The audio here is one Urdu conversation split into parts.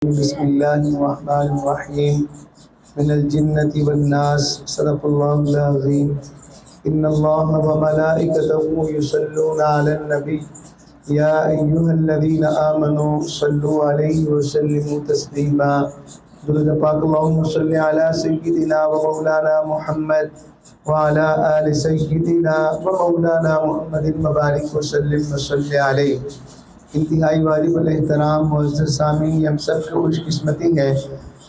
بسم اللہ الرحمن الرحیم من الجنة والناس صدق اللہ العظیم ان اللہ وملائکته یصلون علی النبی یا ایہا الذین آمنوا صلوا علیہ وسلموا تسلیما درود پاک اللہم صلی علی سیدنا و مولانا محمد وعلی آل سیدنا و مولانا محمد مبارک وسلم وصلی علیہ۔ انتہائی واجب الاحترام معزز سامعین، ہم سب کی خوش قسمتی ہے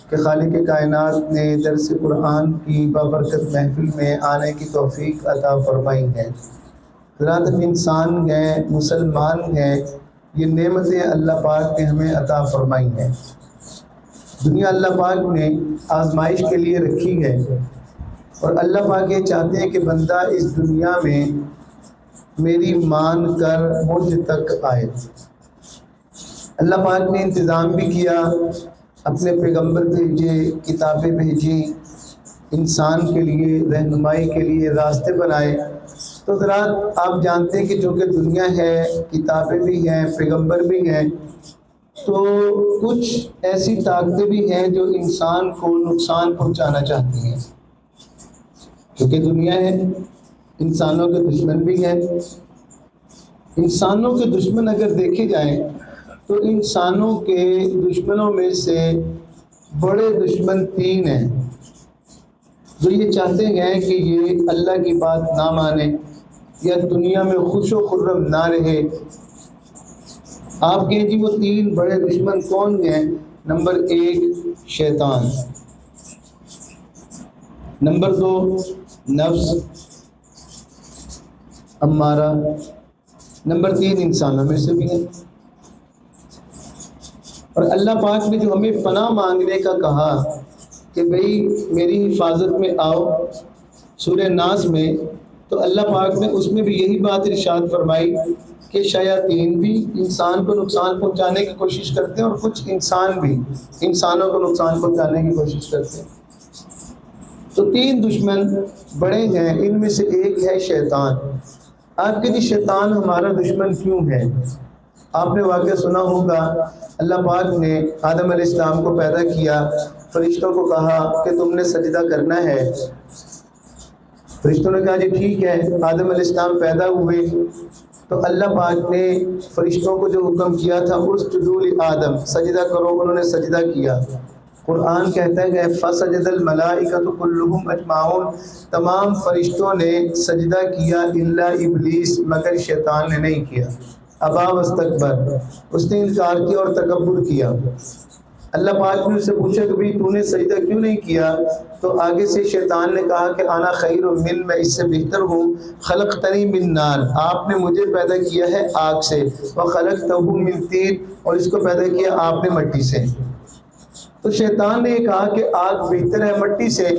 کہ خالق کائنات نے درس قرآن کی بابرکت محفل میں آنے کی توفیق عطا فرمائی ہے۔ حضرات، ہم انسان ہیں، مسلمان ہیں، یہ نعمتیں اللہ پاک نے ہمیں عطا فرمائی ہیں۔ دنیا اللہ پاک نے آزمائش کے لیے رکھی ہے، اور اللہ پاک یہ چاہتے ہیں کہ بندہ اس دنیا میں میری مان کر مجھ تک آئے۔ اللہ پاک نے انتظام بھی کیا، اپنے پیغمبر بھیجے، کتابیں بھیجی، انسان کے لیے رہنمائی کے لیے راستے بنائے۔ تو حضرات، آپ جانتے ہیں کہ جو کہ دنیا ہے، کتابیں بھی ہیں، پیغمبر بھی ہیں، تو کچھ ایسی طاقتیں بھی ہیں جو انسان کو نقصان پہنچانا چاہتی ہیں۔ کیونکہ دنیا ہے، انسانوں کے دشمن بھی ہیں۔ انسانوں کے دشمن اگر دیکھے جائیں تو انسانوں کے دشمنوں میں سے بڑے دشمن تین ہیں، جو یہ چاہتے ہیں کہ یہ اللہ کی بات نہ مانے یا دنیا میں خوش و خرم نہ رہے۔ آپ کہیں جی وہ تین بڑے دشمن کون ہیں؟ نمبر 1 شیطان، نمبر 2 نفس امارہ، نمبر 3 انسانوں میں سے بھی ہے۔ اور اللہ پاک نے جو ہمیں پناہ مانگنے کا کہا کہ بھئی میری حفاظت میں آؤ، سورہ ناس میں، تو اللہ پاک نے اس میں بھی یہی بات ارشاد فرمائی کہ شیاطین بھی انسان کو نقصان پہنچانے کی کوشش کرتے ہیں، اور کچھ انسان بھی انسانوں کو نقصان پہنچانے کی کوشش کرتے ہیں۔ تو 3 دشمن بڑے ہیں، ان میں سے ایک ہے شیطان۔ آپ کے لیے شیطان ہمارا دشمن کیوں ہے؟ آپ نے واقعہ سنا ہوگا، اللہ پاک نے آدم علیہ السلام کو پیدا کیا، فرشتوں کو کہا کہ تم نے سجدہ کرنا ہے۔ فرشتوں نے کہا جی ٹھیک ہے۔ آدم علیہ السلام پیدا ہوئے تو اللہ پاک نے فرشتوں کو جو حکم کیا تھا اسجدوا لآدم، سجدہ کرو، انہوں نے سجدہ کیا۔ قرآن کہتا ہے کہ فسجد الملائکۃ کلھم اجمعون، تمام فرشتوں نے سجدہ کیا الا ابلیس، مگر شیطان نے نہیں کیا۔ ابا واستکبر، اس نے انکار کیا اور تکبر کیا۔ اللہ پاک نے اس سے پوچھا کہ بھئی تو نے سجدہ کیوں نہیں کیا؟ تو آگے سے شیطان نے کہا کہ انا خیر من، میں اس سے بہتر ہوں، خلقتنی من نار، آپ نے مجھے پیدا کیا ہے آگ سے، وخلقتہ من طین، اور اس کو پیدا کیا آپ نے مٹی سے۔ تو شیطان نے یہ کہا کہ آگ بہتر ہے مٹی سے،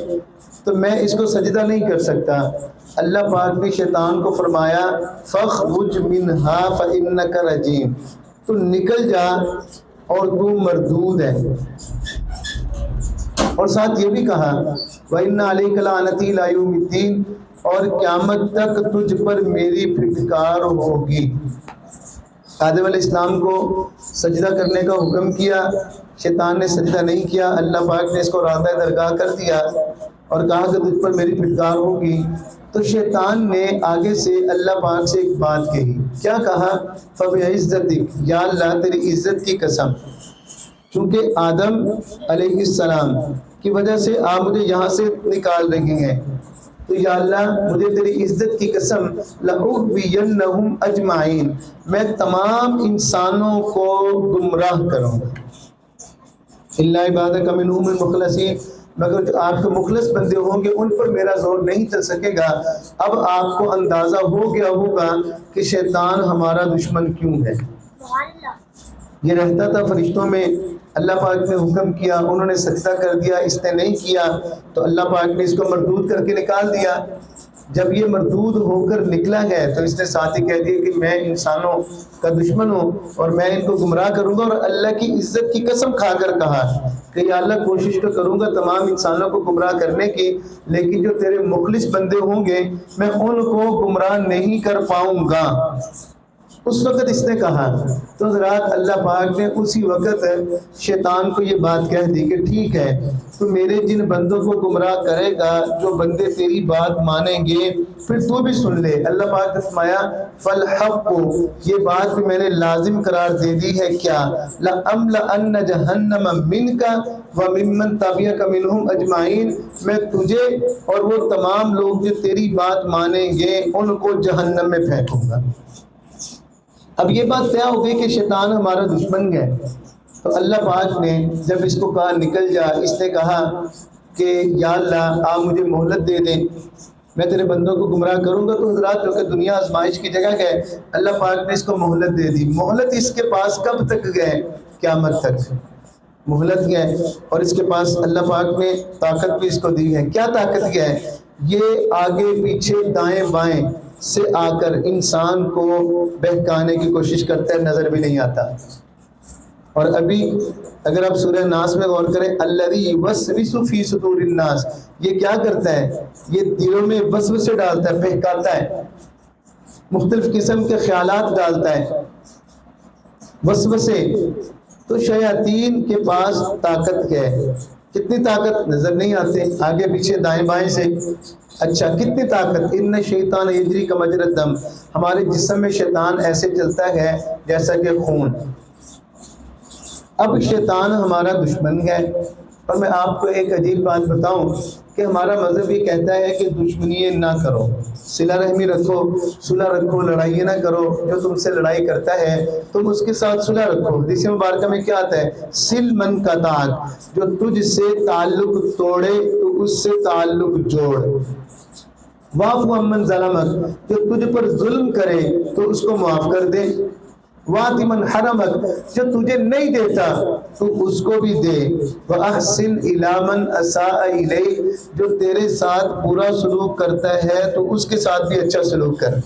تو میں اس کو سجدہ نہیں کر سکتا۔ اللہ پاک نے شیطان کو فرمایا فاخرج منہا فانک رجیم، تو نکل جا اور تو مردود ہے۔ اور ساتھ یہ بھی کہا وَإِنَّ عَلَيْكَ لَعْنَتِي إِلَىٰ يَوْمِ الدِّينِ، اور قیامت تک تجھ پر میری پھٹکار ہوگی۔ آدم علیہ السلام کو سجدہ کرنے کا حکم کیا، شیطان نے سجدہ نہیں کیا۔ اللہ پاک نے اس کو راندہ درگاہ کر دیا اور کہا کہ تجھ پر میری پھٹکار ہوگی۔ تو شیطان نے آگے سے اللہ پاک سے ایک بات کہی، کیا کہا؟ فَبِعِزَّتِكَ، یا اللہ تیری عزت کی قسم، چونکہ آدم علیہ السلام کی وجہ سے آپ مجھے یہاں سے نکال رہے ہیں، تو یا اللہ مجھے تیری عزت کی قسم لَأُغْوِيَنَّهُمْ أَجْمَعِينَ، میں تمام انسانوں کو گمراہ کروں گا، إِلَّا عِبَادَكَ مِنْهُمُ الْمُخْلَصِينَ، مگر جو آپ کے مخلص بندے ہوں گے ان پر میرا زور نہیں چل سکے گا۔ اب آپ کو اندازہ ہو گیا ہوگا کہ شیطان ہمارا دشمن کیوں ہے۔ یہ رہتا تھا فرشتوں میں، اللہ پاک نے حکم کیا، انہوں نے سجدہ کر دیا، اس نے نہیں کیا، تو اللہ پاک نے اس کو مردود کر کے نکال دیا۔ جب یہ مردود ہو کر نکلا ہے تو اس نے ساتھ ہی کہہ دیا کہ میں انسانوں کا دشمن ہوں اور میں ان کو گمراہ کروں گا، اور اللہ کی عزت کی قسم کھا کر کہا کہ یا اللہ کوشش تو کروں گا تمام انسانوں کو گمراہ کرنے کی، لیکن جو تیرے مخلص بندے ہوں گے میں ان کو گمراہ نہیں کر پاؤں گا۔ اس وقت اس نے کہا تو حضرات اللہ پاک نے اسی وقت شیطان کو یہ بات کہہ دی کہ ٹھیک ہے تو میرے جن بندوں کو گمراہ کرے گا جو بندے تیری بات مانیں گے پھر تو بھی سن لے۔ اللہ پاک نے فرمایا فالحق، یہ بات بھی میں نے لازم قرار دے دی ہے کیا، لَأَمْلَأَنَّ جَهَنَّمَ مِنْكَ وَمِمَّنْ تَبِعَكَ مِنْهُمْ أَجْمَعِينَ، میں تجھے اور وہ تمام لوگ جو تیری بات مانیں گے ان کو جہنم میں پھینکوں گا۔ اب یہ بات طے ہو گئی کہ شیطان ہمارا دشمن ہے، تو اللہ پاک نے جب اس کو کہا نکل جا، اس نے کہا کہ یا اللہ آپ مجھے مہلت دے دیں، میں تیرے بندوں کو گمراہ کروں گا۔ تو حضرات کیونکہ دنیا آزمائش کی جگہ ہے، اللہ پاک نے اس کو مہلت دے دی۔ مہلت اس کے پاس کب تک گئے؟ قیامت تک مہلت گئے، اور اس کے پاس اللہ پاک نے طاقت بھی اس کو دی ہے۔ کیا طاقت ہے؟ یہ آگے پیچھے دائیں بائیں سے آ کر انسان کو بہکانے کی کوشش کرتا ہے، نظر بھی نہیں آتا۔ اور ابھی اگر آپ سورہ ناس میں غور کریں، الذی یوسوس فی صدور الناس، یہ کیا کرتا ہے؟ یہ دلوں میں وسوسے ڈالتا ہے، بہکاتا ہے، مختلف قسم کے خیالات ڈالتا ہے، وسوسے۔ تو شیاطین کے پاس طاقت ہے، کتنی طاقت؟ نظر نہیں آتے، آگے پیچھے دائیں بائیں سے۔ اچھا کتنی طاقت؟ ان شیطان یجری کا مجرى الدم، ہمارے جسم میں شیطان ایسے چلتا ہے جیسا کہ خون۔ اب شیطان ہمارا دشمن ہے، اور میں آپ کو ایک عجیب بات بتاؤں کہ ہمارا مذہب یہ کہتا ہے کہ دشمنی نہ کرو، صلہ رحمی رکھو، صلح رکھو، لڑائی نہ کرو، جو تم سے لڑائی کرتا ہے تم اس کے ساتھ صلح رکھو۔ حدیث مبارکہ میں کیا آتا ہے؟ سل من قطعک، جو تجھ سے تعلق توڑے تو اس سے تعلق جوڑ۔ واعف عمن ظلمک، جو تجھ پر ظلم کرے تو اس کو معاف کر دے۔ وَآتِ مَنْ حَرَمَكَ، جو تجھے نہیں دیتا تو اس کو بھی دے۔ وَأَحْسِنْ إِلَىٰ مَنْ أَسَاءَ إِلَيْكَ، جو تیرے ساتھ برا سلوک کرتا ہے تو اس کے ساتھ بھی اچھا سلوک کر۔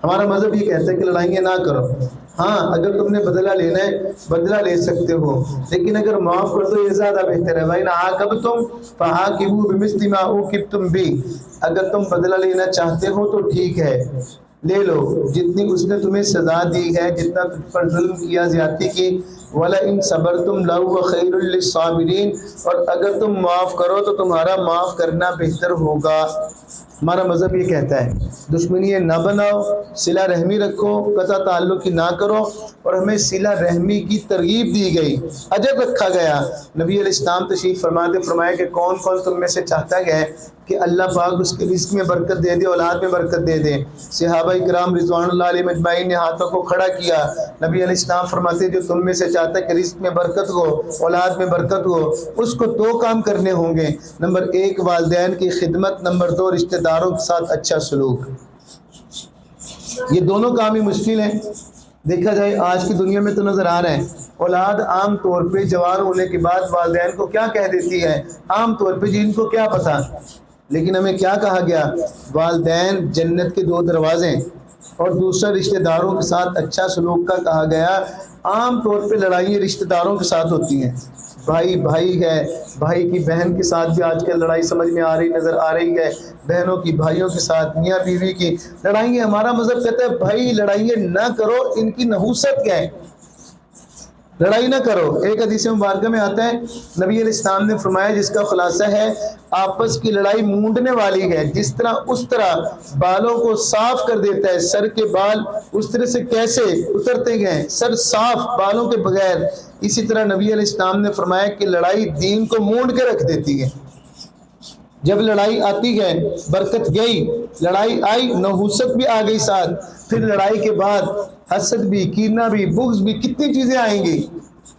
ہمارا مذہب یہ کہتا ہے کہ لڑائیاں نہ کرو، ہاں اگر تم نے بدلہ لینا ہے بدلہ لے سکتے ہو، لیکن اگر معاف کر دو یہ زیادہ بہتر ہے۔ وَإِنْ عَاقَبْتُمْ فَعَاقِبُوا بِمِثْلِ مَا عُوقِبْتُمْ بِهِ، اگر تم بدلہ لینا چاہتے ہو تو ٹھیک ہے لے لو، جتنی اس نے تمہیں سزا دی ہے، جتنا تجھ پر ظلم کیا، زیادتی کی۔ وَلَئِن صَبَرْتُمْ لَهُوَ خَيْرٌ لِّلصَّابِرِينَ، اور اگر تم معاف کرو تو تمہارا معاف کرنا بہتر ہوگا۔ ہمارا مذہب یہ کہتا ہے دشمنی نہ بناؤ، صلہ رحمی رکھو، قطع تعلقی نہ کرو، اور ہمیں صلہ رحمی کی ترغیب دی گئی، اجر رکھا گیا۔ نبی علیہ السلام تشریف فرماتے فرمایا کہ کون کون تم میں سے چاہتا ہے کہ اللہ پاک اس کے رزق میں برکت دے دے، اولاد میں برکت دے دے۔ صحابہ کرام رضوان اللہ علیہ مجمعین نے ہاتھوں کو کھڑا کیا۔ نبی علیہ السلام فرماتے جو تم میں سے چاہتا ہے کہ رزق میں برکت ہو، اولاد میں برکت ہو، اس کو دو کام کرنے ہوں گے، نمبر 1 والدین کی خدمت، نمبر 2 رشتہ داروں کے ساتھ اچھا سلوک۔ یہ دونوں کام ہی مشکل ہیں، دیکھا جائے آج کی دنیا میں تو نظر آ رہا ہے۔ اولاد عام طور پہ جوان ہونے کے بعد والدین کو کیا کہہ دیتی ہے؟ عام طور پہ جن کو کیا پتہ، لیکن ہمیں کیا کہا گیا؟ والدین جنت کے 2 دروازے، اور دوسرا رشتہ داروں کے ساتھ اچھا سلوک کا کہا گیا۔ عام طور پہ لڑائیاں رشتہ داروں کے ساتھ ہوتی ہیں، بھائی بھائی ہے، بھائی کی بہن کے ساتھ بھی آج کل لڑائی سمجھ میں آ رہی نظر آ رہی ہے، بہنوں کی بھائیوں کے ساتھ، میاں بیوی کی لڑائیاں۔ ہمارا مذہب کہتا ہے بھائی لڑائیاں نہ کرو، ان کی نحوست کیا ہے؟ لڑائی نہ کرو۔ ایک حدیث مبارکہ میں آتا ہے نبی علیہ السلام نے فرمایا جس کا خلاصہ ہے آپس کی لڑائی مونڈنے والی ہے، جس طرح اس طرح بالوں کو صاف کر دیتا ہے، سر کے بال اس طرح سے کیسے اترتے گئے سر صاف بالوں کے بغیر، اسی طرح نبی علیہ السلام نے فرمایا کہ لڑائی دین کو مونڈ کے رکھ دیتی ہے۔ جب لڑائی آتی ہے برکت گئی، لڑائی آئی نحوست بھی آ گئی ساتھ، پھر لڑائی کے بعد حسد بھی، کینہ بھی، بغض بھی، کتنی چیزیں آئیں گی۔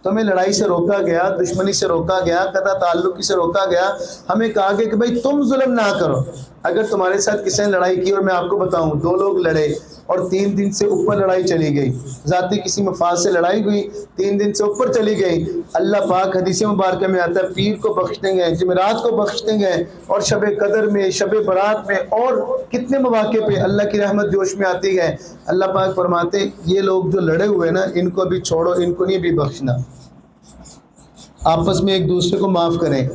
تو ہمیں لڑائی سے روکا گیا، دشمنی سے روکا گیا، قطع تعلقی سے روکا گیا۔ ہمیں کہا گیا کہ بھائی تم ظلم نہ کرو۔ اگر تمہارے ساتھ کسی نے لڑائی کی اور میں آپ کو بتاؤں 2 لوگ لڑے اور 3 دن سے اوپر لڑائی چلی گئی، ذاتی کسی مفاد سے لڑائی ہوئی، 3 دن سے اوپر چلی گئی، اللہ پاک حدیث مبارکہ میں آتا ہے پیر کو بخش دیں گے، جمعرات کو بخش دیں گے، اور شب قدر میں، شب برات میں، اور کتنے مواقع پہ اللہ کی رحمت جوش میں آتی ہے۔ اللہ پاک فرماتے یہ لوگ جو لڑے ہوئے نا ان کو بھی چھوڑو، ان کو نہیں بھی بخشنا، آپس میں ایک دوسرے کو معاف کریں،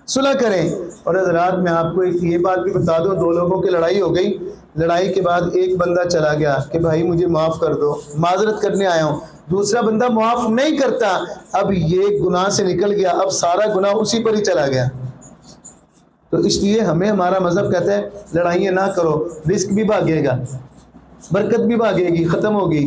صلح کریں۔ اور حضرات میں آپ کو یہ بات بھی بتا دوں 2 لوگوں کی لڑائی ہو گئی، لڑائی کے بعد ایک بندہ چلا گیا کہ بھائی مجھے معاف کر دو، معذرت کرنے آیا ہوں، دوسرا بندہ معاف نہیں کرتا، اب یہ گناہ سے نکل گیا، اب سارا گناہ اسی پر ہی چلا گیا۔ تو اس لیے ہمیں ہمارا مذہب کہتا ہے لڑائیاں نہ کرو، رزق بھی بھاگے گا، برکت بھی بھاگے گی، ختم ہوگی۔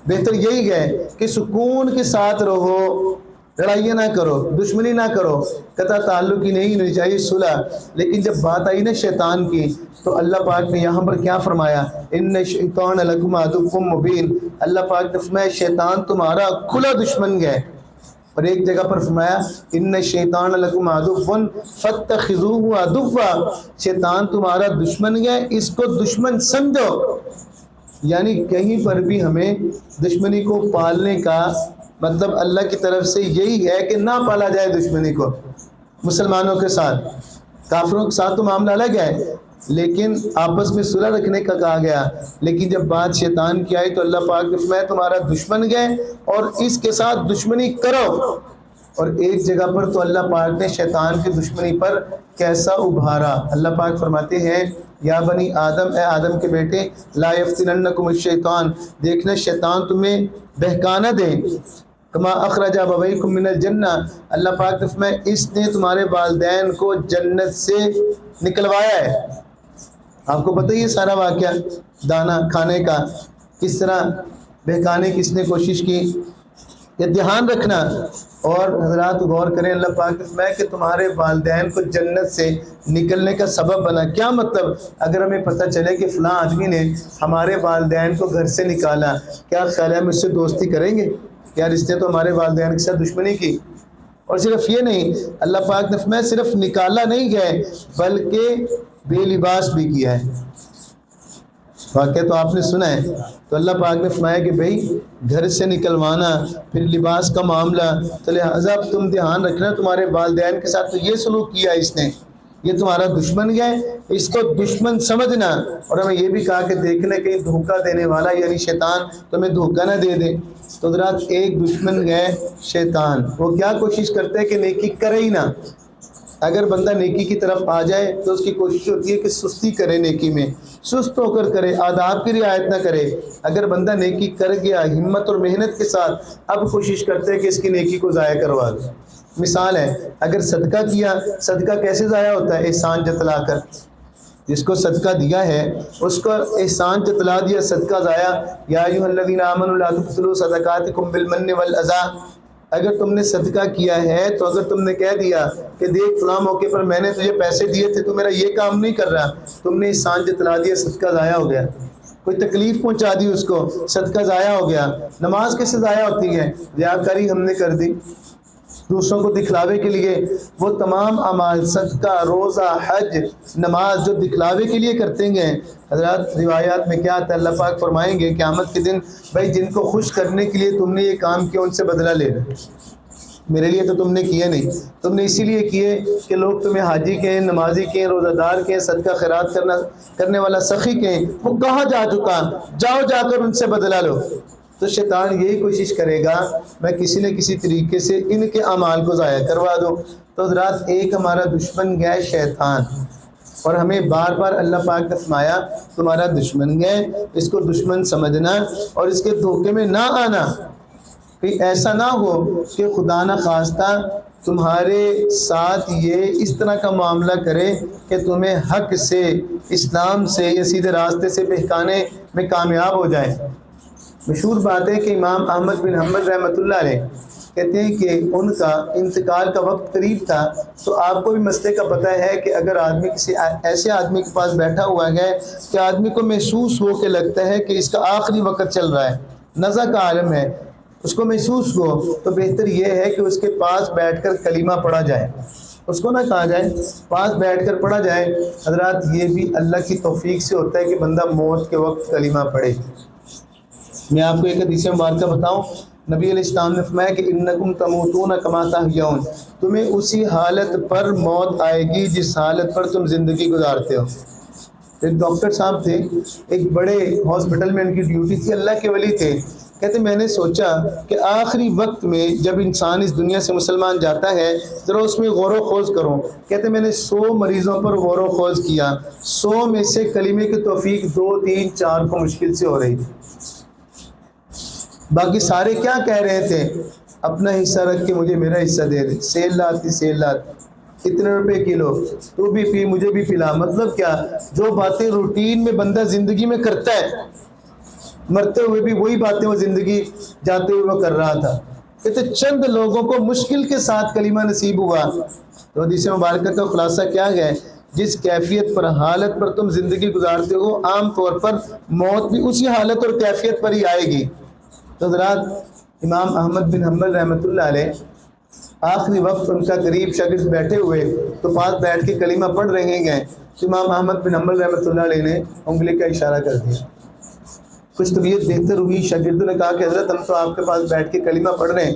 بہتر یہی ہے کہ سکون کے ساتھ رہو، لڑائیاں نہ کرو، دشمنی نہ کرو، قطع تعلق ہی نہیں ہونی چاہیے، صلح۔ لیکن جب بات آئی نا شیطان کی، تو اللہ پاک نے یہاں پر کیا فرمایا؟ ان الشیطان لکم عدو مبین، اللہ پاک نے فرمایا شیطان تمہارا کھلا دشمن ہے۔ اور ایک جگہ پر فرمایا ان الشیطان لکم عدو فاتخذوہ عدوا، شیطان تمہارا دشمن ہے، اس کو دشمن سمجھو۔ یعنی کہیں پر بھی ہمیں دشمنی کو پالنے کا مطلب اللہ کی طرف سے یہی ہے کہ نہ پالا جائے دشمنی کو۔ مسلمانوں کے ساتھ، کافروں کے ساتھ تو معاملہ الگ ہے، لیکن آپس میں صلح رکھنے کا کہا گیا۔ لیکن جب بات شیطان کی آئی تو اللہ پاک نے فرمایا تمہارا دشمن ہے اور اس کے ساتھ دشمنی کرو۔ اور ایک جگہ پر تو اللہ پاک نے شیطان کی دشمنی پر کیسا ابھارا۔ اللہ پاک فرماتے ہیں یا بنی آدم، اے آدم کے بیٹے، لا یفتننکم الشیطان، دیکھنا شیطان تمہیں بہکانا دے، کما اخرج ابویکم من الجنہ، اللہ پاک نے فرمایا اس نے تمہارے والدین کو جنت سے نکلوایا ہے۔ آپ کو پتہ ہی یہ سارا واقعہ دانا کھانے کا، کس طرح بہکانے کی اس نے کوشش کی، یہ دھیان رکھنا۔ اور حضرات غور کریں، اللہ پاک نے فرمایا کہ تمہارے والدین کو جنت سے نکلنے کا سبب بنا۔ کیا مطلب؟ اگر ہمیں پتہ چلے کہ فلاں آدمی نے ہمارے والدین کو گھر سے نکالا، کیا خیال ہے ہم اس سے دوستی کریں گے؟ یار اس نے تو ہمارے والدین کے ساتھ دشمنی کی۔ اور صرف یہ نہیں، اللہ پاک نے فرمایا صرف نکالا نہیں ہے بلکہ بے لباس بھی کیا ہے۔ واقعہ تو آپ نے سنا ہے۔ تو اللہ پاک نے فرمایا کہ بھئی گھر سے نکلوانا، پھر لباس کا معاملہ، تو لہٰذا تم دھیان رکھنا تمہارے والدین کے ساتھ تو یہ سلوک کیا اس نے، یہ تمہارا دشمن ہے، اس کو دشمن سمجھنا۔ اور ہمیں یہ بھی کہا کہ دیکھنا کہیں دھوکہ دینے والا یعنی شیطان تمہیں دھوکہ نہ دے دے۔ تو حضرات ایک دشمن ہے شیطان، وہ کیا کوشش کرتے ہیں کہ نیکی کرے ہی نہ۔ اگر بندہ نیکی کی طرف آ جائے تو اس کی کوشش ہوتی ہے کہ سستی کرے، نیکی میں سست ہو کر کرے، آداب کی رعایت نہ کرے۔ اگر بندہ نیکی کر گیا ہمت اور محنت کے ساتھ، اب کوشش کرتے ہیں کہ اس کی نیکی کو ضائع کروا دے۔ مثال ہے، اگر صدقہ کیا، صدقہ کیسے ضائع ہوتا ہے؟ احسان جتلا کر۔ جس کو صدقہ دیا ہے اس کو احسان جتلا دیا، صدقہ ضائع۔ یا ایھا الذین آمنوا لا تبطلوا صدقاتکم بالمن والاذی، اگر تم نے صدقہ کیا ہے تو اگر تم نے کہہ دیا کہ دیکھ فلاں موقع پر میں نے تجھے پیسے دیے تھے تو میرا یہ کام نہیں کر رہا، تم نے احسان جتلا دیا، صدقہ ضائع ہو گیا۔ کوئی تکلیف پہنچا دی اس کو، صدقہ ضائع ہو گیا۔ نماز کیسے ضائع ہوتی ہے؟ ریاکاری ہم نے کر دی دوسروں کو دکھلاوے کے لیے۔ وہ تمام اعمال، صدقہ، روزہ، حج، نماز جو دکھلاوے کے لیے کرتے ہیں، حضرات روایات میں کیا آتا ہے، اللہ پاک فرمائیں گے قیامت کے دن بھائی جن کو خوش کرنے کے لیے تم نے یہ کام کیا ان سے بدلہ لے لو، میرے لیے تو تم نے کیے نہیں، تم نے اسی لیے کیے کہ لوگ تمہیں حاجی کہیں، نمازی کہیں، روزہ دار کہیں، صدقہ خیرات کرنے والا سخی کہیں، وہ کہاں جا چکا، جاؤ جا کر ان سے بدلہ لو۔ تو شیطان یہی کوشش کرے گا میں کسی نہ کسی طریقے سے ان کے اعمال کو ضائع کروا دوں۔ تو حضرات ایک ہمارا دشمن ہے شیطان، اور ہمیں بار بار اللہ پاک نے فرمایا تمہارا دشمن ہے، اس کو دشمن سمجھنا اور اس کے دھوکے میں نہ آنا۔ کہ ایسا نہ ہو کہ خدا نہ خواستہ تمہارے ساتھ یہ اس طرح کا معاملہ کرے کہ تمہیں حق سے، اسلام سے یا سیدھے راستے سے بہکانے میں کامیاب ہو جائے۔ مشہور بات ہے کہ امام احمد بن حنبل رحمۃ اللہ علیہ کہتے ہیں کہ ان کا انتقال کا وقت قریب تھا، تو آپ کو بھی مسئلے کا پتہ ہے کہ اگر آدمی کسی ایسے آدمی کے پاس بیٹھا ہوا ہے کہ آدمی کو محسوس ہو کے لگتا ہے کہ اس کا آخری وقت چل رہا ہے، نزع کا عالم ہے، اس کو محسوس ہو، تو بہتر یہ ہے کہ اس کے پاس بیٹھ کر کلمہ پڑھا جائے، اس کو نہ کہا جائے، پاس بیٹھ کر پڑھا جائے۔ حضرات یہ بھی اللہ کی توفیق سے ہوتا ہے کہ بندہ موت کے وقت کلمہ پڑھے۔ میں آپ کو ایک حدیث مبارکہ بتاؤں، نبی علیہ السلام نے فرمایا کہ انکم تموتون کما تحیون، تمہیں اسی حالت پر موت آئے گی جس حالت پر تم زندگی گزارتے ہو۔ ایک ڈاکٹر صاحب تھے، ایک بڑے ہاسپٹل میں ان کی ڈیوٹی تھی، اللہ کے ولی تھے، کہتے میں نے سوچا کہ آخری وقت میں جب انسان اس دنیا سے مسلمان جاتا ہے ذرا اس میں غور و خوض کروں. کہتے میں نے 100 مریضوں پر غور و خوض کیا، 100 میں سے کلمے کی توفیق 2 3 4 کو مشکل سے ہو رہی تھی. باقی سارے کیا کہہ رہے تھے؟ اپنا حصہ رکھ کے مجھے میرا حصہ دے دے، سیل لاتی سیل لات، کتنے روپے کلو، تو بھی پی مجھے بھی پلا. مطلب کیا؟ جو باتیں روٹین میں بندہ زندگی میں کرتا ہے، مرتے ہوئے بھی وہی باتیں وہ زندگی جاتے ہوئے وہ کر رہا تھا. کہتے چند لوگوں کو مشکل کے ساتھ کلمہ نصیب ہوا. تو حدیث مبارکہ کا خلاصہ کیا ہے؟ جس کیفیت پر، حالت پر تم زندگی گزارتے ہو، عام طور پر موت بھی اسی حالت اور کیفیت پر ہی آئے گی. تو حضرات امام احمد بن حنبل رحمۃ اللہ علیہ آخری وقت ان کا قریب شاگرد بیٹھے ہوئے تو پاس بیٹھ کے کلمہ پڑھ رہے ہیں. تو امام احمد بن حنبل رحمۃ اللہ علیہ نے انگلی کا اشارہ کر دیا. کچھ طبیعت بہتر ہوئی، شاگردوں نے کہا کہ حضرت ہم تو آپ کے پاس بیٹھ کے کلمہ پڑھ رہے ہیں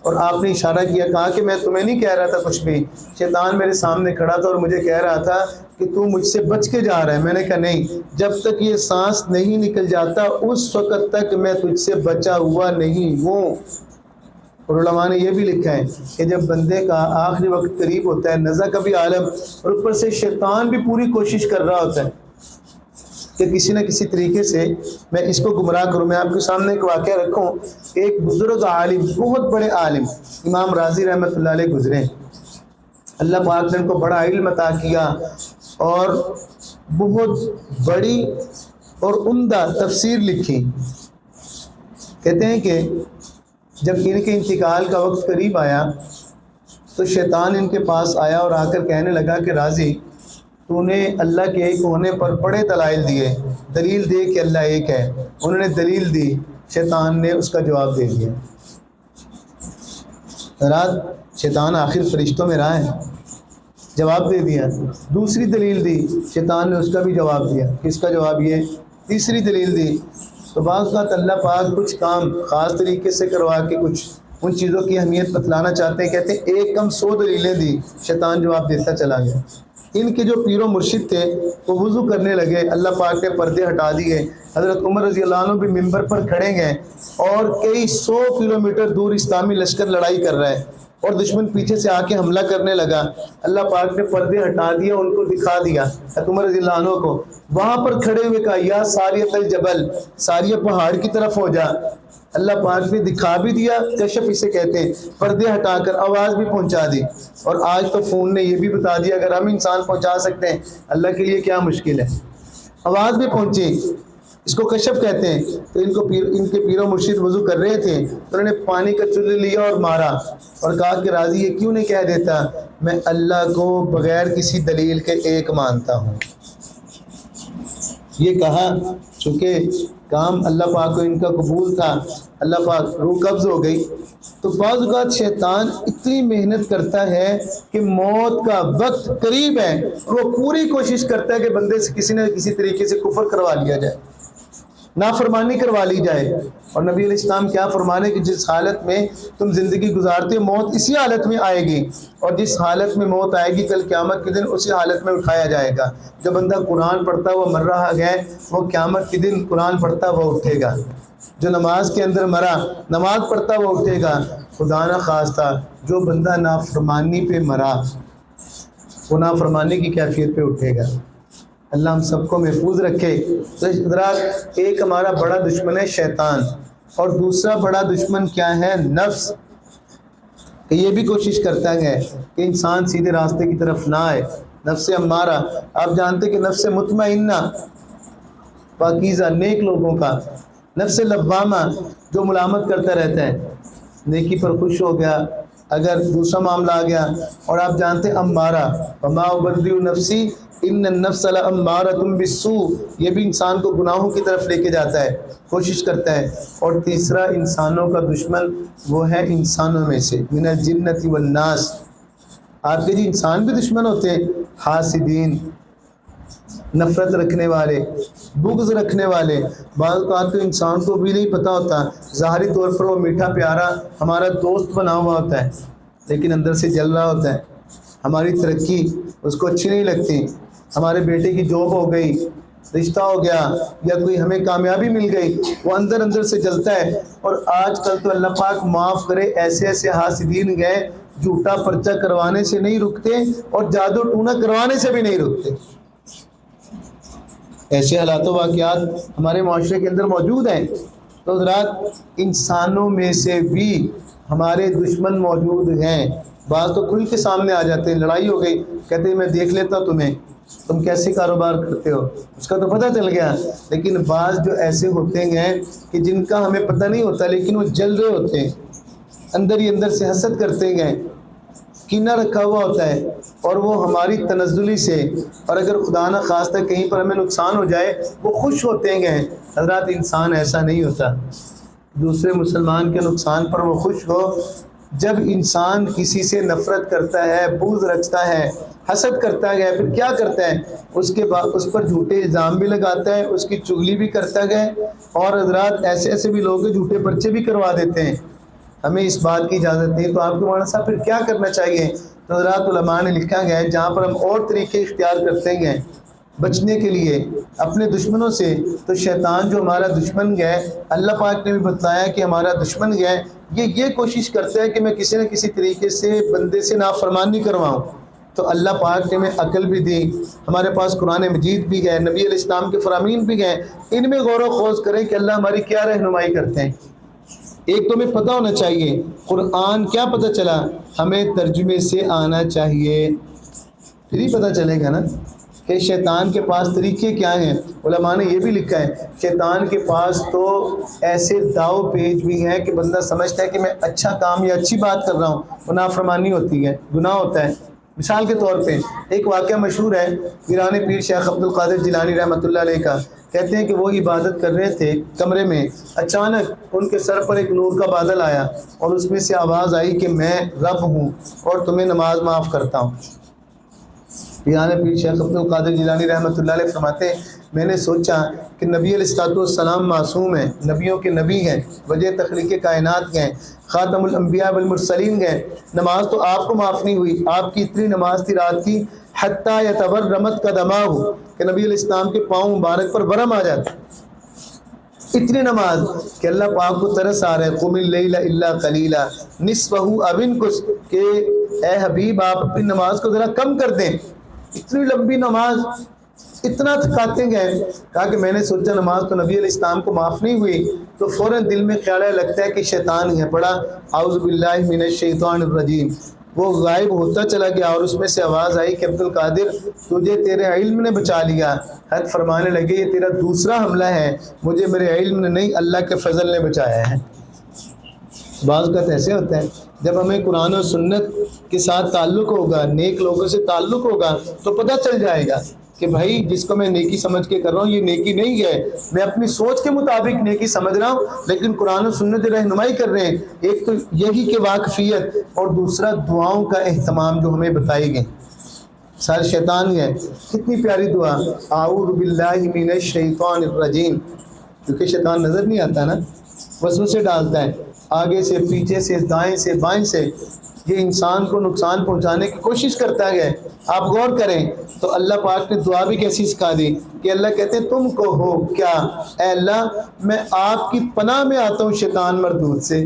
اور آپ نے اشارہ کیا. کہا کہ میں تمہیں نہیں کہہ رہا تھا کچھ بھی، شیطان میرے سامنے کھڑا تھا اور مجھے کہہ رہا تھا کہ تو مجھ سے بچ کے جا رہا ہے. میں نے کہا نہیں، جب تک یہ سانس نہیں نکل جاتا اس وقت تک میں تجھ سے بچا ہوا نہیں ہوں. اور علماء نے یہ بھی لکھا ہے کہ جب بندے کا آخری وقت قریب ہوتا ہے، نزع کا بھی عالم، اور اوپر سے شیطان بھی پوری کوشش کر رہا ہوتا ہے کہ کسی نہ کسی طریقے سے میں اس کو گمراہ کروں. میں آپ کے سامنے ایک واقعہ رکھوں. ایک بزرگ عالم، بہت بڑے عالم امام راضی رحمۃ اللہ علیہ گزرے. اللہ پاک نے ان کو بڑا علم عطا کیا اور بہت بڑی اور عمدہ تفسیر لکھی. کہتے ہیں کہ جب ان کے انتقال کا وقت قریب آیا تو شیطان ان کے پاس آیا اور آ کر کہنے لگا کہ راضی، تو نے اللہ کے ایک ہونے پر بڑے دلائل دیے، دلیل دے کہ اللہ ایک ہے. انہوں نے دلیل دی، شیطان نے اس کا جواب دے دیا. رات شیطان آخر فرشتوں میں رہا ہے، جواب دے دیا. دوسری دلیل دی، شیطان نے اس کا بھی جواب دیا. کس کا جواب؟ یہ. تیسری دلیل دی. تو بعض اوقات اللہ پاک کچھ کام خاص طریقے سے کروا کے کچھ ان چیزوں کی اہمیت بتلانا چاہتے ہیں. کہتے ہیں ایک کم 100 دلیلیں دی، شیطان جواب دیتا چلا گیا. ان کے جو پیر و مرشد تھے وہ وضو کرنے لگے، اللہ پاک نے پردے ہٹا دیے. حضرت عمر رضی اللہ عنہ بھی ممبر پر کھڑے گئے اور کئی 100 کلومیٹر دور اسلامی لشکر لڑائی کر رہا ہے اور دشمن پیچھے سے آ کے حملہ کرنے لگا. اللہ پاک نے پردے ہٹا دیا، ان کو دکھا دیا حضرت عمر رضی اللہ عنہ کو. وہاں پر کھڑے ہوئے کہا یا ساریۃ الجبل، ساریہ پہاڑ کی طرف ہو جا. اللہ پاک نے دکھا بھی دیا، کشف اسے کہتے ہیں، پردے ہٹا کر آواز بھی پہنچا دی. اور آج تو فون نے یہ بھی بتا دیا اگر ہم انسان پہنچا سکتے ہیں اللہ کے لیے کیا مشکل ہے. آواز بھی پہنچی، اس کو کشف کہتے ہیں. تو ان کے پیر و مرشد وضو کر رہے تھے، انہوں نے پانی کا چولہا لیا اور مارا اور کہا کہ راضی یہ کیوں نہیں کہہ دیتا میں اللہ کو بغیر کسی دلیل کے ایک مانتا ہوں. یہ کہا چونکہ کام اللہ پاک کو ان کا قبول تھا، اللہ پاک روح قبض ہو گئی. تو بعض اوقات شیطان اتنی محنت کرتا ہے کہ موت کا وقت قریب ہے، وہ پوری کوشش کرتا ہے کہ بندے سے کسی نہ کسی طریقے سے کفر کروا لیا جائے، نافرمانی کروا لی جائے. اور نبی علیہ السلام کیا فرمانے کہ جس حالت میں تم زندگی گزارتے ہو موت اسی حالت میں آئے گی، اور جس حالت میں موت آئے گی کل قیامت کے دن اسی حالت میں اٹھایا جائے گا. جو بندہ قرآن پڑھتا وہ مر رہا ہے وہ قیامت کے دن قرآن پڑھتا وہ اٹھے گا. جو نماز کے اندر مرا نماز پڑھتا وہ اٹھے گا. خدا نہ خواستہ جو بندہ نافرمانی پہ مرا وہ نافرمانی کی کیفیت پہ اٹھے گا. اللہ ہم سب کو محفوظ رکھے. تو حضرات ایک ہمارا بڑا دشمن ہے شیطان، اور دوسرا بڑا دشمن کیا ہے؟ نفس. کہ یہ بھی کوشش کرتا ہے کہ انسان سیدھے راستے کی طرف نہ آئے. نفس امارہ، آپ جانتے کہ نفس مطمئنہ پاکیزہ نیک لوگوں کا، نفس لوامہ جو ملامت کرتا رہتا ہے، نیکی پر خوش ہو گیا اگر دوسرا معاملہ آ گیا. اور آپ جانتے امارہ، وما ابرئ نفسی ان النفس لامارۃ بالسوء، یہ بھی انسان کو گناہوں کی طرف لے کے جاتا ہے، کوشش کرتا ہے. اور تیسرا انسانوں کا دشمن وہ ہے انسانوں میں سے، من الجنۃ والناس. آپ کے جی انسان بھی دشمن ہوتے ہیں، حاسدین، نفرت رکھنے والے، بغض رکھنے والے. بعض اوقات تو انسان کو بھی نہیں پتہ ہوتا، ظاہری طور پر وہ میٹھا پیارا ہمارا دوست بنا ہوا ہوتا ہے لیکن اندر سے جل رہا ہوتا ہے. ہماری ترقی اس کو اچھی نہیں لگتی، ہمارے بیٹے کی جاب ہو گئی رشتہ ہو گیا یا کوئی ہمیں کامیابی مل گئی، وہ اندر اندر سے جلتا ہے۔ اور آج کل تو اللہ پاک معاف کرے، ایسے ایسے حاسدین گئے جھوٹا پرچہ کروانے سے نہیں رکتے اور جادو ٹونا کروانے سے بھی نہیں رکتے۔ ایسے حالات و واقعات ہمارے معاشرے کے اندر موجود ہیں۔ تو حضرات، انسانوں میں سے بھی ہمارے دشمن موجود ہیں۔ بعض تو کھل کے سامنے آ جاتے ہیں، لڑائی ہو گئی، کہتے ہیں میں دیکھ لیتا ہوں تمہیں، تم کیسے کاروبار کرتے ہو، اس کا تو پتہ چل گیا۔ لیکن بعض جو ایسے ہوتے ہیں کہ جن کا ہمیں پتہ نہیں ہوتا، لیکن وہ جل رہے ہوتے ہیں، اندر ہی اندر سے حسد کرتے ہیں، کینہ رکھا ہوا ہوتا ہے، اور وہ ہماری تنزلی سے، اور اگر خدا نہ خواستہ کہیں پر ہمیں نقصان ہو جائے وہ خوش ہوتے ہیں۔ حضرات، انسان ایسا نہیں ہوتا، دوسرے مسلمان کے نقصان پر وہ خوش ہو۔ جب انسان کسی سے نفرت کرتا ہے، بغض رکھتا ہے، حسد کرتا ہے، پھر کیا کرتا ہے؟ اس کے بعد اس پر جھوٹے الزام بھی لگاتا ہے، اس کی چغلی بھی کرتا ہے، اور حضرات ایسے ایسے بھی لوگ جھوٹے پرچے بھی کروا دیتے ہیں۔ ہمیں اس بات کی اجازت نہیں، تو آپ کے مولانا صاحب پھر کیا کرنا چاہیے؟ تو حضرات علماء نے لکھا گیا ہے جہاں پر ہم اور طریقے اختیار کرتے ہیں بچنے کے لیے اپنے دشمنوں سے، تو شیطان جو ہمارا دشمن ہے، اللہ پاک نے بھی بتایا کہ ہمارا دشمن ہے، یہ کوشش کرتا ہے کہ میں کسی نہ کسی طریقے سے بندے سے نافرمانی کرواؤں۔ تو اللہ پاک نے ہمیں عقل بھی دی، ہمارے پاس قرآن مجید بھی ہے، نبی علیہ السلام کے فرامین بھی ہیں، ان میں غور و خوض کریں کہ اللہ ہماری کیا رہنمائی کرتے ہیں۔ ایک تو ہمیں پتہ ہونا چاہیے قرآن کیا پتہ چلا، ہمیں ترجمے سے آنا چاہیے، پھر ہی پتہ چلے گا نا کہ شیطان کے پاس طریقے کیا ہیں۔ علماء نے یہ بھی لکھا ہے شیطان کے پاس تو ایسے داؤ پیج بھی ہیں کہ بندہ سمجھتا ہے کہ میں اچھا کام یا اچھی بات کر رہا ہوں، وہ نافرمانی ہوتی ہے، گناہ ہوتا ہے۔ مثال کے طور پہ ایک واقعہ مشہور ہے پیران پیر شیخ عبد القادر جیلانی رحمۃ اللہ علیہ کا۔ کہتے ہیں کہ وہ عبادت کر رہے تھے کمرے میں، اچانک ان کے سر پر ایک نور کا بادل آیا اور اس میں سے آواز آئی کہ میں رب ہوں اور تمہیں نماز معاف کرتا ہوں۔ پیران پیر شیخ عبد القادر جیلانی رحمۃ اللہ علیہ فرماتے ہیں میں نے سوچا کہ نبی علیہ السلام معصوم ہیں، نبیوں کے نبی ہیں، وجہ تخلیق کائنات ہیں، خاتم الانبیاء والمرسلین ہیں، نماز تو آپ کو معاف نہیں ہوئی، آپ کی اتنی نماز تھی رات کی حتیٰ یتورمت قدماہ، کہ نبی علیہ السلام کے پاؤں مبارک پر ورم آ جاتا، اتنی نماز کہ اللہ پاک کو ترس آ رہا ہے، قم اللیل الا قلیلا نصفہ او انقص، کہ اے حبیب آپ اپنی نماز کو ذرا کم کر دیں، اتنی لمبی نماز، اتنا تھکاتے گئے۔ کہا کہ میں نے سوچا نماز تو نبی علیہ السلام کو معاف نہیں ہوئی، تو فوراً دل میں خیال لگتا ہے کہ شیطان ہے، پڑھا اعوذ باللہ من الشیطان الرجیم، وہ غائب ہوتا چلا گیا، اور اس میں سے آواز آئی کہ عبد القادر تجھے تیرے علم نے بچا لیا۔ حد فرمانے لگے یہ تیرا دوسرا حملہ ہے، مجھے میرے علم نے نہیں اللہ کے فضل نے بچایا ہے۔ بعض کا ایسے ہوتا ہے جب ہمیں قرآن و سنت کے ساتھ تعلق ہوگا، نیک لوگوں سے تعلق ہوگا، تو پتہ چل جائے گا کہ بھائی جس کو میں نیکی سمجھ کے کر رہا ہوں یہ نیکی نہیں ہے، میں اپنی سوچ کے مطابق نیکی سمجھ رہا ہوں، لیکن قرآن و سنت رہنمائی کر رہے ہیں۔ ایک تو یہی کہ واقفیت، اور دوسرا دعاؤں کا اہتمام جو ہمیں بتائی گئی۔ سارے شیطان ہے، کتنی پیاری دعا، اعوذ باللہ من الشیطان الرجیم، کیونکہ شیطان نظر نہیں آتا نا، وسوسے ڈالتا ہے آگے سے پیچھے سے دائیں سے بائیں سے، یہ انسان کو نقصان پہنچانے کی کوشش کرتا ہے۔ آپ غور کریں تو اللہ پاک نے دعا بھی کیسی سکھا دی کہ اللہ کہتے ہیں تم کو ہو کیا، اے اللہ میں آپ کی پناہ میں آتا ہوں شیطان مردود سے۔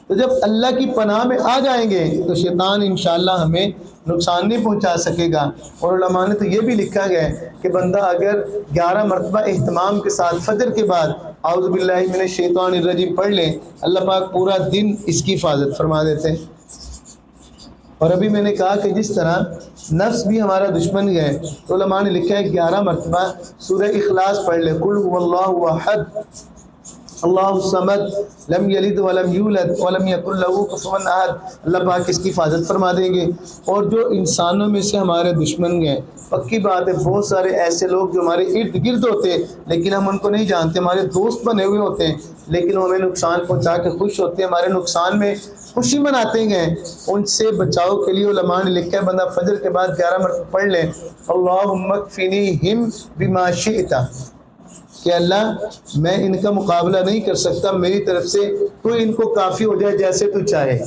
تو جب اللہ کی پناہ میں آ جائیں گے تو شیطان انشاءاللہ ہمیں نقصان نہیں پہنچا سکے گا۔ اور علماء نے تو یہ بھی لکھا گیا ہے کہ بندہ اگر 11 مرتبہ اہتمام کے ساتھ فجر کے بعد اعوذ باللہ من الشیطان الرجیم پڑھ لیں، اللہ پاک پورا دن اس کی حفاظت فرما دیتے ہیں۔ اور ابھی میں نے کہا کہ جس طرح نفس بھی ہمارا دشمن ہے، تو علماء نے لکھا ہے 11 مرتبہ سورہ اخلاص پڑھ لیں، قل هو اللہ احد اللہ الصمد لم یلد ولم یولد ولم یکن له کفوا احد، اللہ پاک اس کی حفاظت فرما دیں گے۔ اور جو انسانوں میں سے ہمارے دشمن ہیں، پکی بات ہے بہت سارے ایسے لوگ جو ہمارے ارد گرد ہوتے ہیں لیکن ہم ان کو نہیں جانتے، ہمارے دوست بنے ہوئے ہوتے ہیں لیکن وہ ہمیں نقصان پہنچا کے خوش ہوتے ہیں، ہمارے نقصان میں خوشی مناتے ہیں۔ ان سے بچاؤ کے لیے علماء نے لکھا ہے بندہ فجر کے بعد 11 مرتبہ پڑھ لیں، اللہم اکفنیہم بما شئت، کہ اللہ میں ان کا مقابلہ نہیں کر سکتا، میری طرف سے تو ان کو کافی ہو جائے جیسے تو چاہے۔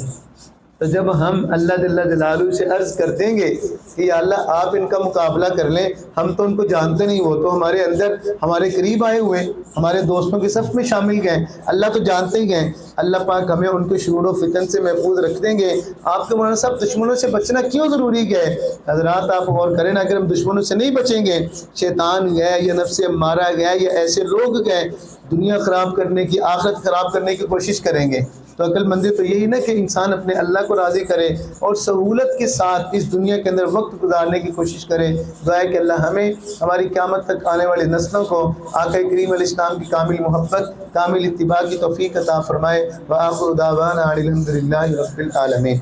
تو جب ہم اللہ جل جلالہ سے عرض کر دیں گے کہ یا اللہ آپ ان کا مقابلہ کر لیں، ہم تو ان کو جانتے نہیں، وہ تو ہمارے اندر ہمارے قریب آئے ہوئے، ہمارے دوستوں کے صف میں شامل گئے، اللہ تو جانتے ہی گئے، اللہ پاک ہمیں ان کے شرور و فتن سے محفوظ رکھ دیں گے۔ آپ کے مولانا صاحب دشمنوں سے بچنا کیوں ضروری ہے؟ حضرات آپ غور کریں نا، اگر ہم دشمنوں سے نہیں بچیں گے، شیطان گئے یا نفس امارہ گئے یا ایسے لوگ گئے دنیا خراب کرنے کی، آخرت خراب کرنے کی کوشش کریں گے، تو عقل مندی تو یہی نا کہ انسان اپنے اللہ کو راضی کرے اور سہولت کے ساتھ اس دنیا کے اندر وقت گزارنے کی کوشش کرے۔ دعا ہے کہ اللہ ہمیں ہماری قیامت تک آنے والی نسلوں کو آقا کریم علیہ السلام کی کامل محبت، کامل اتباع کی توفیق عطا فرمائے۔ وآخر دعوانا الحمد للہ رب العالمین۔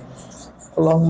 اللہم